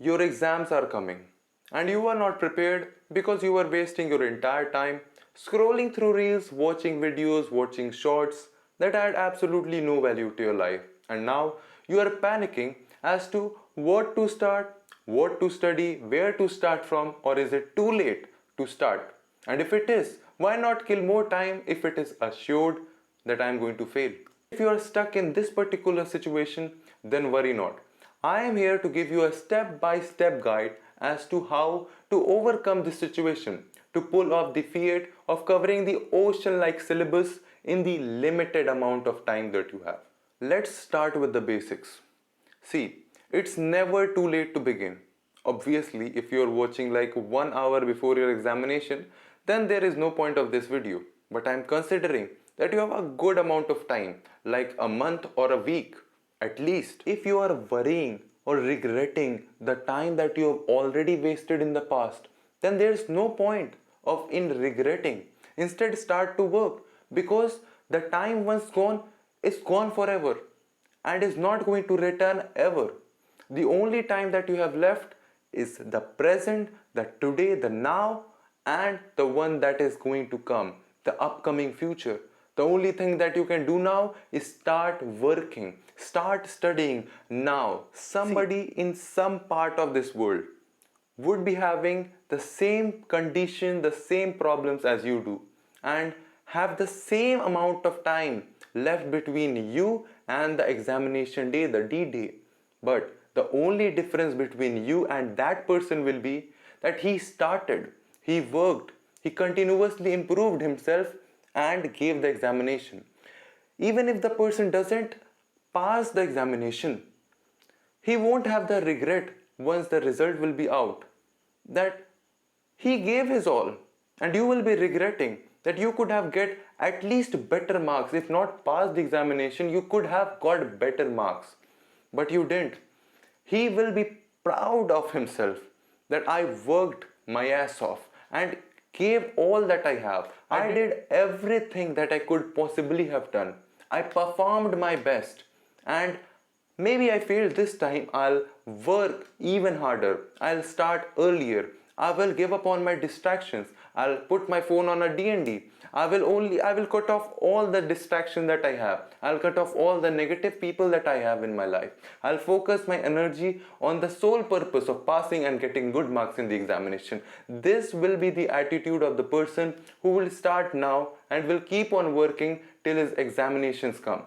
Your exams are coming and you are not prepared because you are wasting your entire time scrolling through reels, watching videos, watching shorts that add absolutely no value to your life. And now you are panicking as to what to start, what to study, where to start from, or is it too late to start? And if it is, why not kill more time if it is assured that I am going to fail? If you are stuck in this particular situation, then worry not. I am here to give you a step-by-step guide as to how to overcome this situation, to pull off the feat of covering the ocean-like syllabus in the limited amount of time that you have. Let's start with the basics. See, it's never too late to begin. Obviously, if you're watching like 1 hour before your examination, then there is no point of this video. But I'm considering that you have a good amount of time, like a month or a week at least. If you are worrying or regretting the time that you have already wasted in the past, then there's no point of in regretting. Instead, start to work because the time once gone is gone forever and is not going to return ever. The only time that you have left is the present, the today, the now, and the one that is going to come, the upcoming future. The only thing that you can do now is start working, start studying now. Somebody in some part of this world would be having the same condition, the same problems as you do, and have the same amount of time left between you and the examination day, the D day. But the only difference between you and that person will be that he started, he worked, he continuously improved himself and gave the examination. Even if the person doesn't pass the examination, he won't have the regret once the result will be out that he gave his all, and you will be regretting that you could have get at least better marks. If not passed the examination, you could have got better marks, but you didn't. He will be proud of himself that I worked my ass off and gave all that I have. I did everything that I could possibly have done. I performed my best, and maybe I failed this time. I'll work even harder. I'll start earlier. I will give up on my distractions. I'll put my phone on a D&D. I will cut off all the distraction that I have. I'll cut off all the negative people that I have in my life. I'll focus my energy on the sole purpose of passing and getting good marks in the examination. This will be the attitude of the person who will start now and will keep on working till his examinations come.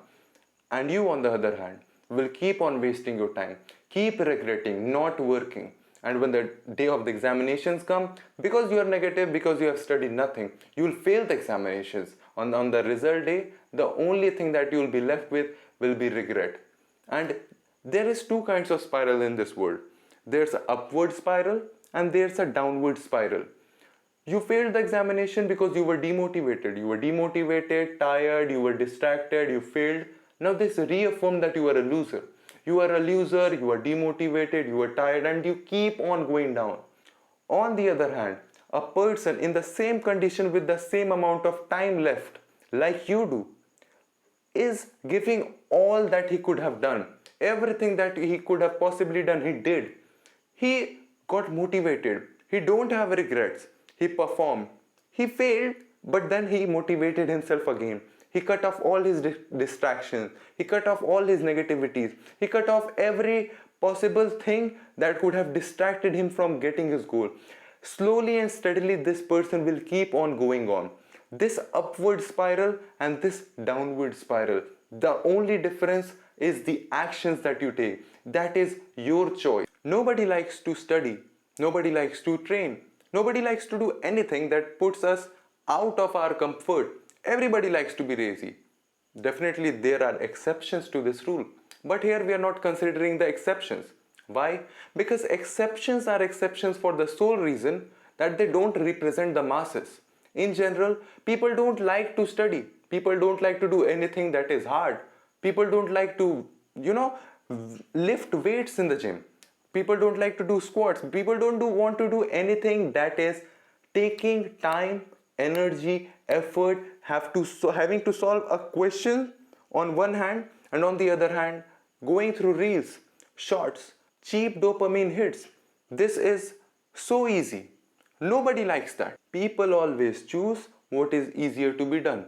And you, on the other hand, will keep on wasting your time, keep regretting, not working. And when the day of the examinations come, because you are negative, because you have studied nothing, you will fail the examinations. On the result day, the only thing that you will be left with will be regret. And there is two kinds of spiral in this world. There's an upward spiral and there's a downward spiral. You failed the examination because you were demotivated. You were demotivated, tired, you were distracted, you failed. Now this reaffirmed that you are a loser. You are a loser, you are demotivated, you are tired, and you keep on going down. On the other hand, a person in the same condition with the same amount of time left, like you do, is giving all that he could have done. Everything that he could have possibly done, he did. He got motivated. He don't have regrets. He performed. He failed, but then he motivated himself again. He cut off all his distractions. He cut off all his negativities. He cut off every possible thing that could have distracted him from getting his goal. Slowly and steadily, this person will keep on going on. This upward spiral and this downward spiral. The only difference is the actions that you take. That is your choice. Nobody likes to study. Nobody likes to train. Nobody likes to do anything that puts us out of our comfort. Everybody likes to be lazy. Definitely there are exceptions to this rule. But here we are not considering the exceptions. Why? Because exceptions are exceptions for the sole reason that they don't represent the masses. In general, people don't like to study. People don't like to do anything that is hard. People don't like to, lift weights in the gym. People don't like to do squats. People don't want to do anything that is taking time, energy, effort, having to solve a question on one hand, and on the other hand, going through reels, shorts, cheap dopamine hits. This is so easy. Nobody likes that. People always choose what is easier to be done.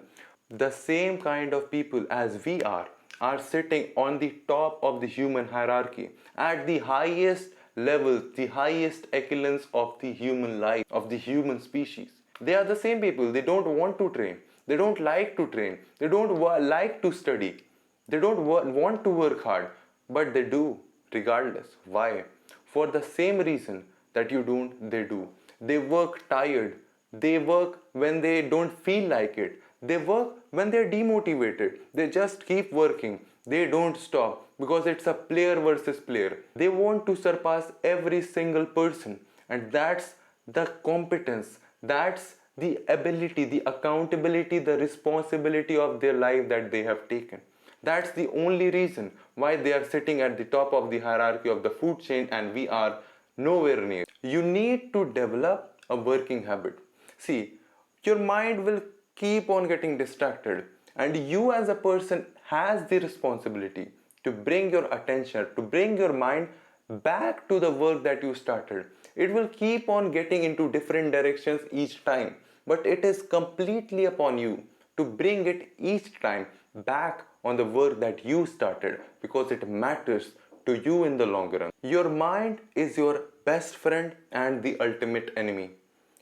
The same kind of people as we are sitting on the top of the human hierarchy, at the highest levels, the highest echelons of the human life, of the human species. They are the same people. They don't want to train. They don't like to train. They don't like to study. They don't want to work hard, but they do regardless. Why? For the same reason that you don't, they do. They work tired. They work when they don't feel like it. They work when they're demotivated. They just keep working. They don't stop because it's a player versus player. They want to surpass every single person, and that's the competence. That's the ability, the accountability, the responsibility of their life that they have taken. That's the only reason why they are sitting at the top of the hierarchy of the food chain and we are nowhere near. You need to develop a working habit. See, your mind will keep on getting distracted, and you as a person has the responsibility to bring your attention, to bring your mind back to the work that you started. It will keep on getting into different directions each time, but it is completely upon you to bring it each time back on the work that you started, because it matters to you in the long run. Your mind is your best friend and the ultimate enemy.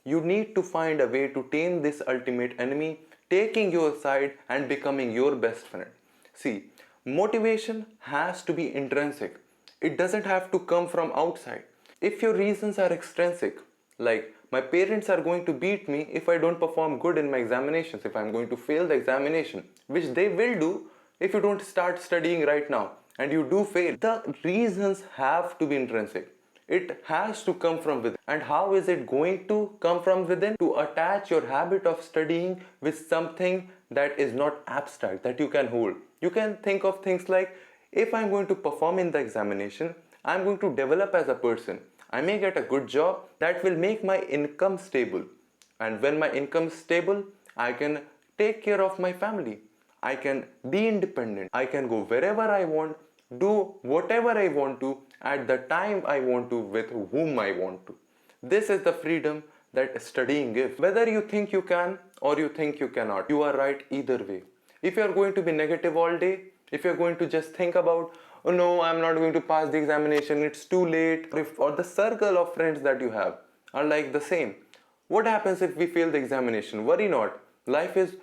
You need to find a way to tame this ultimate enemy, taking your side and becoming your best friend. See, motivation has to be intrinsic. It doesn't have to come from outside. If your reasons are extrinsic, like my parents are going to beat me if I don't perform good in my examinations, if I'm going to fail the examination, which they will do if you don't start studying right now and you do fail. The reasons have to be intrinsic. It has to come from within. And how is it going to come from within? To attach your habit of studying with something that is not abstract, that you can hold. You can think of things like, if I'm going to perform in the examination, I'm going to develop as a person. I may get a good job that will make my income stable. And when my income is stable, I can take care of my family. I can be independent. I can go wherever I want, do whatever I want to, at the time I want to, with whom I want to. This is the freedom that studying gives. Whether you think you can or you think you cannot, you are right either way. If you are going to be negative all day, if you are going to just think about, oh no, I'm not going to pass the examination, it's too late, or the circle of friends that you have are like the same. What happens if we fail the examination? Worry not. Life is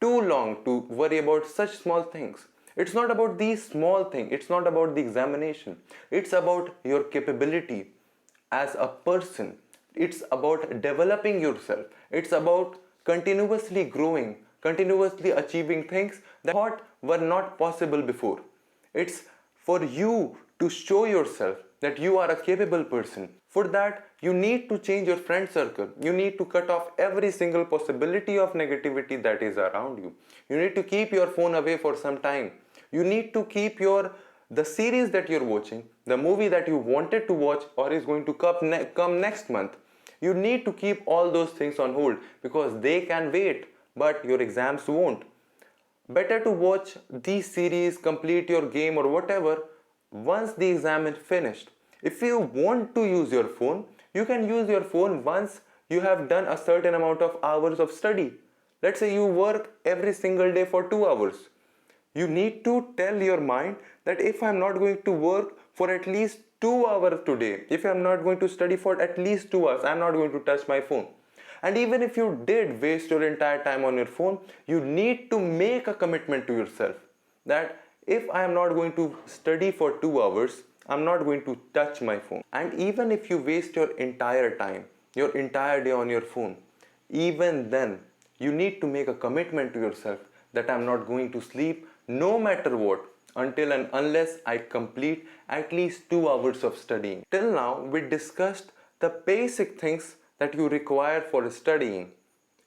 too long to worry about such small things. It's not about these small things. It's not about the examination. It's about your capability as a person. It's about developing yourself. It's about continuously growing, continuously achieving things that thought were not possible before. It's for you to show yourself that you are a capable person. For that, you need to change your friend circle. You need to cut off every single possibility of negativity that is around you. You need to keep your phone away for some time. You need to keep the series that you're watching, the movie that you wanted to watch or is going to come next month. You need to keep all those things on hold because they can wait, but your exams won't. Better to watch these series, complete your game or whatever once the exam is finished. If you want to use your phone, you can use your phone once you have done a certain amount of hours of study. Let's say you work every single day for 2 hours. You need to tell your mind that if I'm not going to work for at least 2 hours today, if I'm not going to study for at least 2 hours, I'm not going to touch my phone. And even if you did waste your entire time on your phone, you need to make a commitment to yourself that if I am not going to study for 2 hours, I'm not going to touch my phone. And even if you waste your entire time, your entire day on your phone, even then you need to make a commitment to yourself that I'm not going to sleep no matter what until and unless I complete at least 2 hours of studying. Till now, we discussed the basic things that you require for studying.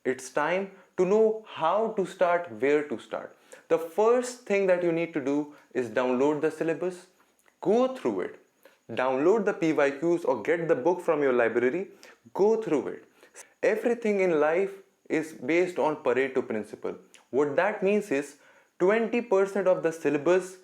It's time to know how to start, where to start. The first thing that you need to do is download the syllabus, go through it, download the PYQs or get the book from your library, go through it. Everything in life is based on Pareto principle. What that means is 20% of the syllabus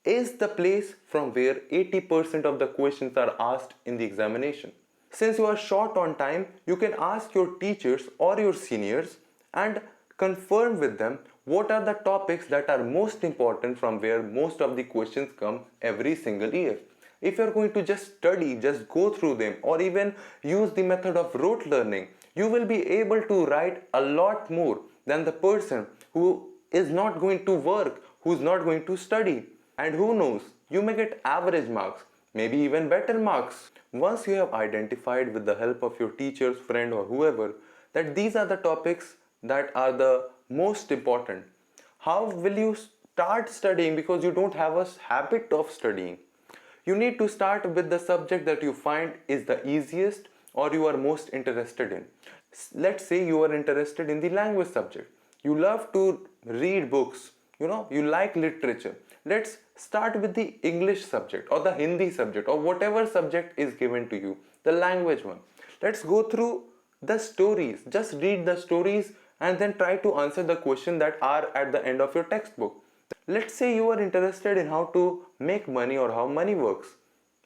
is the place from where 80% of the questions are asked in the examination. Since you are short on time, you can ask your teachers or your seniors and confirm with them what are the topics that are most important from where most of the questions come every single year. If you're going to just study, just go through them, or even use the method of rote learning, you will be able to write a lot more than the person who is not going to work, who's not going to study. And who knows, you may get average marks, maybe even better marks. Once you have identified with the help of your teachers, friend, or whoever that these are the topics that are the most important, how will you start studying? Because you don't have a habit of studying. You need to start with the subject that you find is the easiest or you are most interested in. Let's say you are interested in the language subject. You love to read books, you like literature. Let's start with the English subject or the Hindi subject or whatever subject is given to you, the language one. Let's go through the stories. Just read the stories and then try to answer the question that are at the end of your textbook. Let's say you are interested in how to make money or how money works.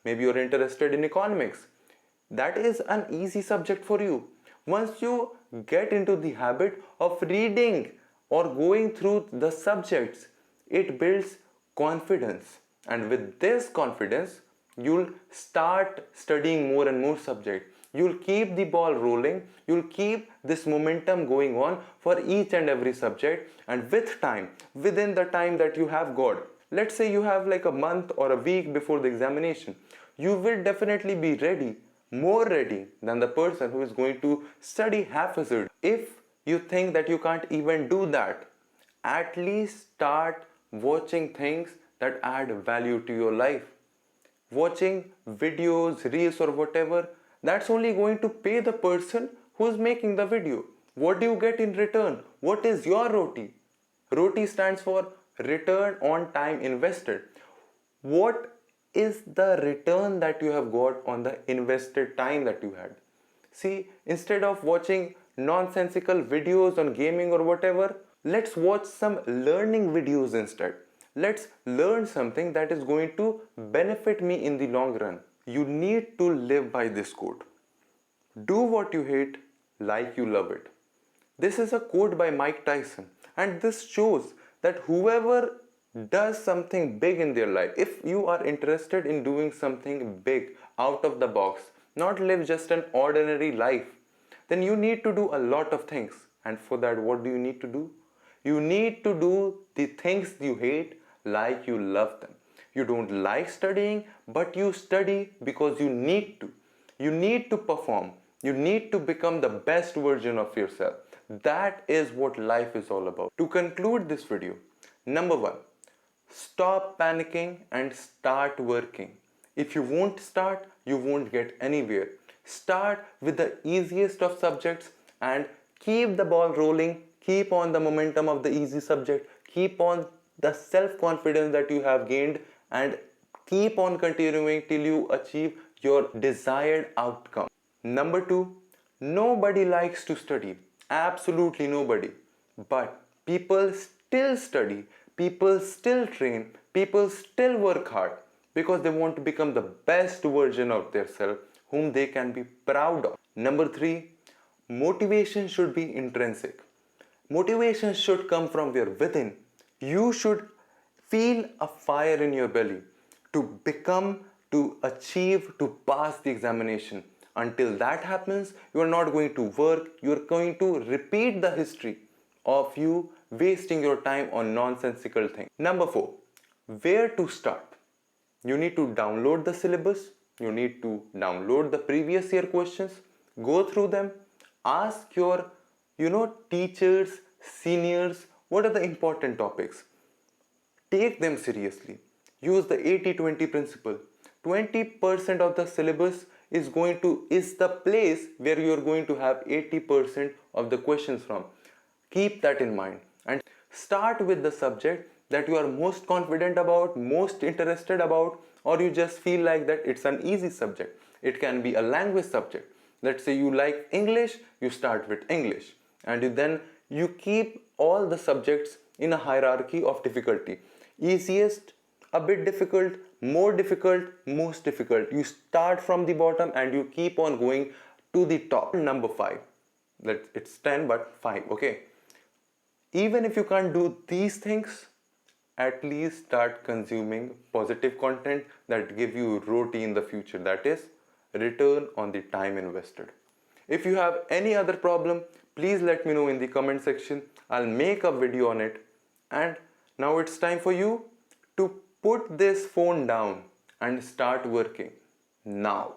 Maybe you're interested in economics. That is an easy subject for you. Once you get into the habit of reading or going through the subjects, it builds confidence. And with this confidence, you'll start studying more and more subjects. You'll keep the ball rolling, you'll keep this momentum going on for each and every subject, and with time, within the time that you have got, let's say you have like a month or a week before the examination, you will definitely be ready, more ready than the person who is going to study haphazard. If you think that you can't even do that, at least start watching things that add value to your life. Watching videos, reels, or whatever, that's only going to pay the person who's making the video. What do you get in return? What is your roti? Roti stands for return on time invested. What is the return that you have got on the invested time that you had? See, instead of watching nonsensical videos on gaming or whatever, let's watch some learning videos instead. Let's learn something that is going to benefit me in the long run. You need to live by this quote. Do what you hate like you love it. This is a quote by Mike Tyson, and this shows that whoever does something big in their life, if you are interested in doing something big out of the box, not live just an ordinary life, then you need to do a lot of things. And for that, what do you need to do? You need to do the things you hate like you love them. You don't like studying, but you study because you need to. You need to perform. You need to become the best version of yourself. That is what life is all about. To conclude this video, number one, stop panicking and start working. If you won't start, you won't get anywhere. Start with the easiest of subjects and keep the ball rolling. Keep on the momentum of the easy subject. Keep on the self-confidence that you have gained and keep on continuing till you achieve your desired outcome. Number two, nobody likes to study. Absolutely nobody. But people still study, people still train, people still work hard because they want to become the best version of themselves whom they can be proud of. Number three, motivation should be intrinsic. Motivation should come from your within. You should feel a fire in your belly to become, to achieve, to pass the examination. Until that happens, you are not going to work, you are going to repeat the history of you wasting your time on nonsensical things. Number four, where to start? You need to download the syllabus, you need to download the previous year questions, go through them, ask your teachers, seniors, what are the important topics? Take them seriously. Use the 80-20 principle. 20% of the syllabus is the place where you are going to have 80% of the questions from. Keep that in mind and start with the subject that you are most confident about, most interested about, or you just feel like that it's an easy subject. It can be a language subject. Let's say you like English, you start with English and then you keep all the subjects in a hierarchy of difficulty. Easiest, a bit difficult, more difficult, most difficult. You start from the bottom and you keep on going to the top. Number 5. It's 10 but 5, okay? Even if you can't do these things, at least start consuming positive content that give you roti in the future, that is return on the time invested. If you have any other problem, please let me know in the comment section. I'll make a video on it. And now it's time for you to put this phone down and start working now.